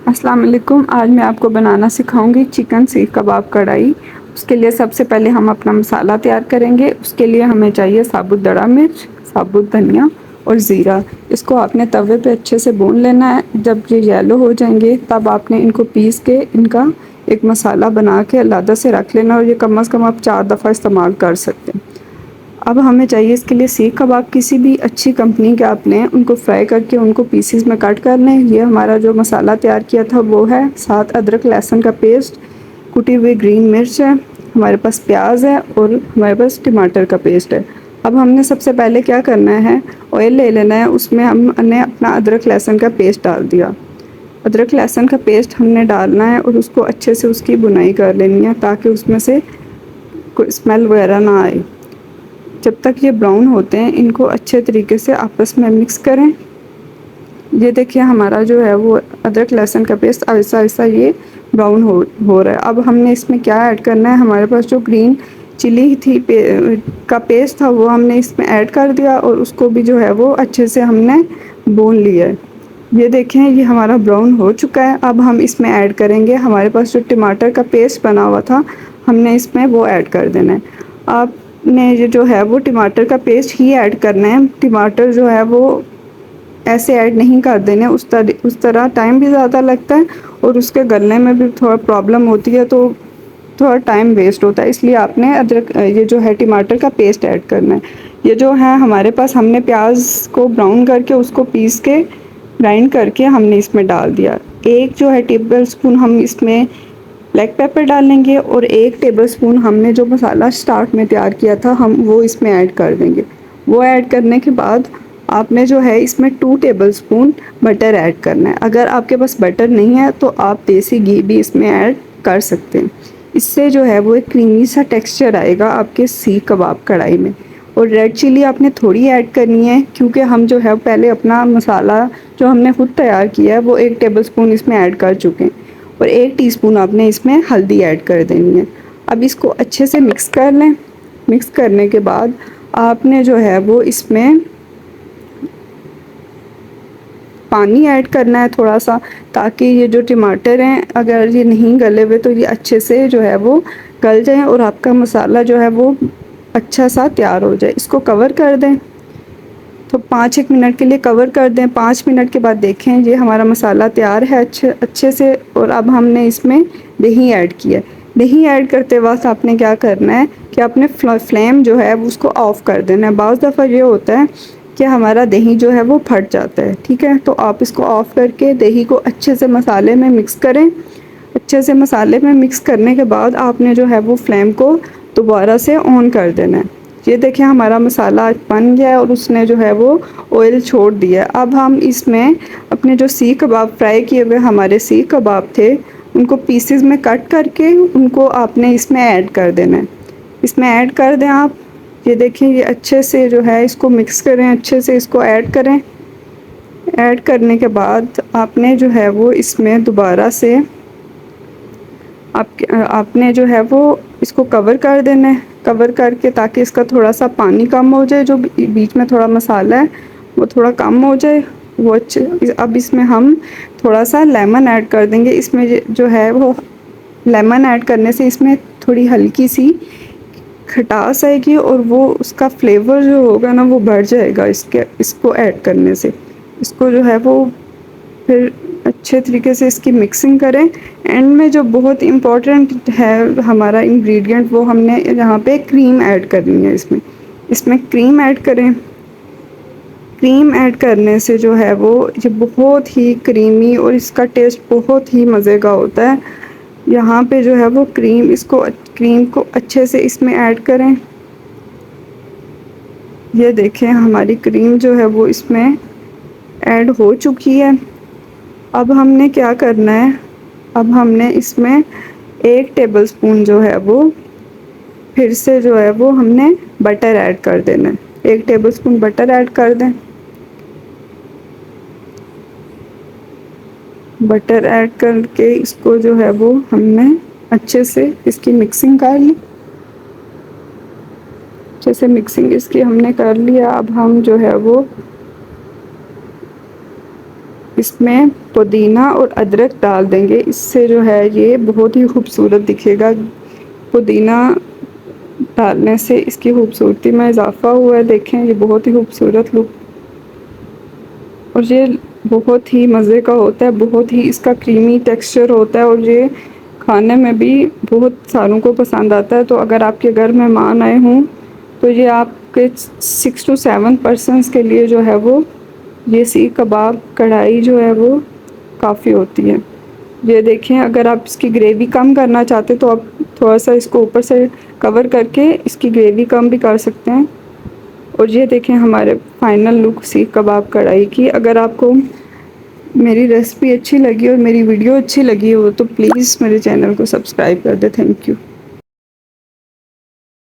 अस्सलाम वालेकुम। आज मैं आपको बनाना सिखाऊंगी चिकन सीख कबाब कढ़ाई। उसके लिए सबसे पहले हम अपना मसाला तैयार करेंगे। उसके लिए हमें चाहिए साबुत दड़ा मिर्च, साबुत धनिया और ज़ीरा। इसको आपने तवे पे अच्छे से भून लेना है। जब ये येलो हो जाएंगे तब आपने इनको पीस के इनका एक मसाला बना के अलग से रख लेना, और ये कम अज़ कम आप 4 दफ़ा इस्तेमाल कर सकते हैं। अब हमें चाहिए इसके लिए सीख कबाब। किसी भी अच्छी कंपनी के आप लें, उनको फ्राई करके उनको पीसेस में कट कर लें। ये हमारा जो मसाला तैयार किया था वो है। साथ अदरक लहसुन का पेस्ट, कुटी हुई ग्रीन मिर्च है, हमारे पास प्याज है और हमारे पास टमाटर का पेस्ट है। अब हमने सबसे पहले क्या करना है, ऑयल ले लेना है। उसमें हमने अपना अदरक लहसुन का पेस्ट डाल दिया। अदरक लहसुन का पेस्ट हमने डालना है और उसको अच्छे से उसकी भुनाई कर लेनी है, ताकि उसमें से कोई स्मेल वगैरह ना आए। जब तक ये ब्राउन होते हैं इनको अच्छे तरीके से आपस में मिक्स करें। ये देखिए हमारा जो है वो अदरक लहसुन का पेस्ट ऐसा ऐसा ये ब्राउन हो रहा है। अब हमने इसमें क्या ऐड करना है, हमारे पास जो ग्रीन चिली थी का पेस्ट था वो हमने इसमें ऐड कर दिया, और उसको भी जो है वो अच्छे से हमने भून लिया है। ये देखें ये हमारा ब्राउन हो चुका है। अब हम इसमें ऐड करेंगे हमारे पास जो टमाटर का पेस्ट बना हुआ था, हमने इसमें वो ऐड कर देना है। आपने ये जो है वो टमाटर का पेस्ट ही ऐड करना है। टमाटर जो है वो ऐसे ऐड नहीं कर देने, उस तरह टाइम भी ज़्यादा लगता है और उसके गलने में भी थोड़ा प्रॉब्लम होती है, तो थोड़ा टाइम वेस्ट होता है। इसलिए आपने अदरक ये जो है टमाटर का पेस्ट ऐड करना है। ये जो है हमारे पास हमने प्याज को ब्राउन करके उसको पीस के ग्राइंड करके हमने इसमें डाल दिया। एक जो है टेबल स्पून हम इसमें ब्लैक पेपर डालेंगे, और 1 टेबल स्पून हमने जो मसाला स्टार्ट में तैयार किया था हम वो इसमें ऐड कर देंगे। वो ऐड करने के बाद आपने जो है इसमें 2 टेबल स्पून बटर ऐड करना है। अगर आपके पास बटर नहीं है तो आप देसी घी भी इसमें ऐड कर सकते हैं। इससे जो है वो एक क्रीमी सा टेक्सचर आएगा आपके सीख कबाब कढ़ाई में। और रेड चिली आपने थोड़ी ऐड करनी है, क्योंकि हम जो है पहले अपना मसाला जो हमने खुद तैयार किया है वो 1 टेबल स्पून इसमें ऐड कर चुके हैं, और 1 टीस्पून आपने इसमें हल्दी ऐड कर देनी है। अब इसको अच्छे से मिक्स कर लें। मिक्स करने के बाद आपने जो है वो इसमें पानी ऐड करना है थोड़ा सा, ताकि ये जो टमाटर हैं अगर ये नहीं गले हुए तो ये अच्छे से जो है वो गल जाएं और आपका मसाला जो है वो अच्छा सा तैयार हो जाए। इसको कवर कर दें, तो 5-1 मिनट के लिए कवर कर दें। 5 मिनट के बाद देखें ये हमारा मसाला तैयार है अच्छे से। और अब हमने इसमें दही ऐड किया है। दही ऐड करते वक्त आपने क्या करना है कि अपने फ्लेम जो है उसको ऑफ़ कर देना है। बाज़ दफ़ा ये होता है कि हमारा दही जो है वो फट जाता है, ठीक है। तो आप इसको ऑफ़ करके दही को अच्छे से मसाले में मिक्स करें। अच्छे से मसाले में मिक्स करने के बाद आपने जो है वो फ्लेम को दोबारा से ऑन कर देना है। ये देखिए हमारा मसाला बन गया है और उसने जो है वो ऑयल छोड़ दिया है। अब हम इसमें अपने जो सीख कबाब फ्राई किए हुए हमारे सीख कबाब थे, उनको पीसेस में कट करके उनको आपने इसमें ऐड कर देना है। इसमें ऐड कर दें आप। ये देखिए ये अच्छे से जो है इसको मिक्स करें, अच्छे से इसको ऐड करें। ऐड करने के बाद आपने जो है वो इसमें दोबारा से आपने जो है वो इसको कवर कर देना है। कवर करके ताकि इसका थोड़ा सा पानी कम हो जाए, जो बीच में थोड़ा मसाला है वो थोड़ा कम हो जाए वो अच्छे। अब इसमें हम थोड़ा सा लेमन ऐड कर देंगे। इसमें जो है वो लेमन ऐड करने से इसमें थोड़ी हल्की सी खटास आएगी, और वो उसका फ्लेवर जो होगा ना वो बढ़ जाएगा इसको ऐड करने से। इसको जो है वो फिर अच्छे तरीके से इसकी मिक्सिंग करें। एंड में जो बहुत इम्पॉर्टेंट है हमारा इंग्रेडिएंट, वो हमने यहाँ पे क्रीम ऐड करनी है। इसमें क्रीम ऐड करें। क्रीम ऐड करने से जो है वो ये बहुत ही क्रीमी और इसका टेस्ट बहुत ही मज़े का होता है। यहाँ पे जो है वो क्रीम को अच्छे से इसमें ऐड करें। ये देखें हमारी क्रीम जो है वो इसमें ऐड हो चुकी है। अब हमने क्या करना है, अब हमने इसमें 1 टेबल स्पून जो है वो फिर से जो है वो हमने बटर ऐड कर देना है। 1 टेबल स्पून बटर ऐड कर दें। बटर ऐड करके इसको जो है वो हमने अच्छे से इसकी मिक्सिंग कर ली। अच्छे से मिक्सिंग इसकी हमने कर लिया। अब हम जो है वो इसमें पुदीना और अदरक डाल देंगे। इससे जो है ये बहुत ही खूबसूरत दिखेगा। पुदीना डालने से इसकी खूबसूरती में इजाफ़ा हुआ है। देखें ये बहुत ही खूबसूरत लुक, और ये बहुत ही मज़े का होता है, बहुत ही इसका क्रीमी टेक्सचर होता है और ये खाने में भी बहुत सारों को पसंद आता है। तो अगर आपके घर मेहमान आए हों तो ये आपके 6 to 7 पर्सनस के लिए जो है वो ये सीख कबाब कढ़ाई जो है वो काफ़ी होती है। ये देखें, अगर आप इसकी ग्रेवी कम करना चाहते तो आप थोड़ा सा इसको ऊपर से कवर करके इसकी ग्रेवी कम भी कर सकते हैं। और ये देखें हमारे फाइनल लुक सीख कबाब कढ़ाई की। अगर आपको मेरी रेसिपी अच्छी लगी और मेरी वीडियो अच्छी लगी हो तो प्लीज़ मेरे चैनल को सब्सक्राइब कर दें। Thank you.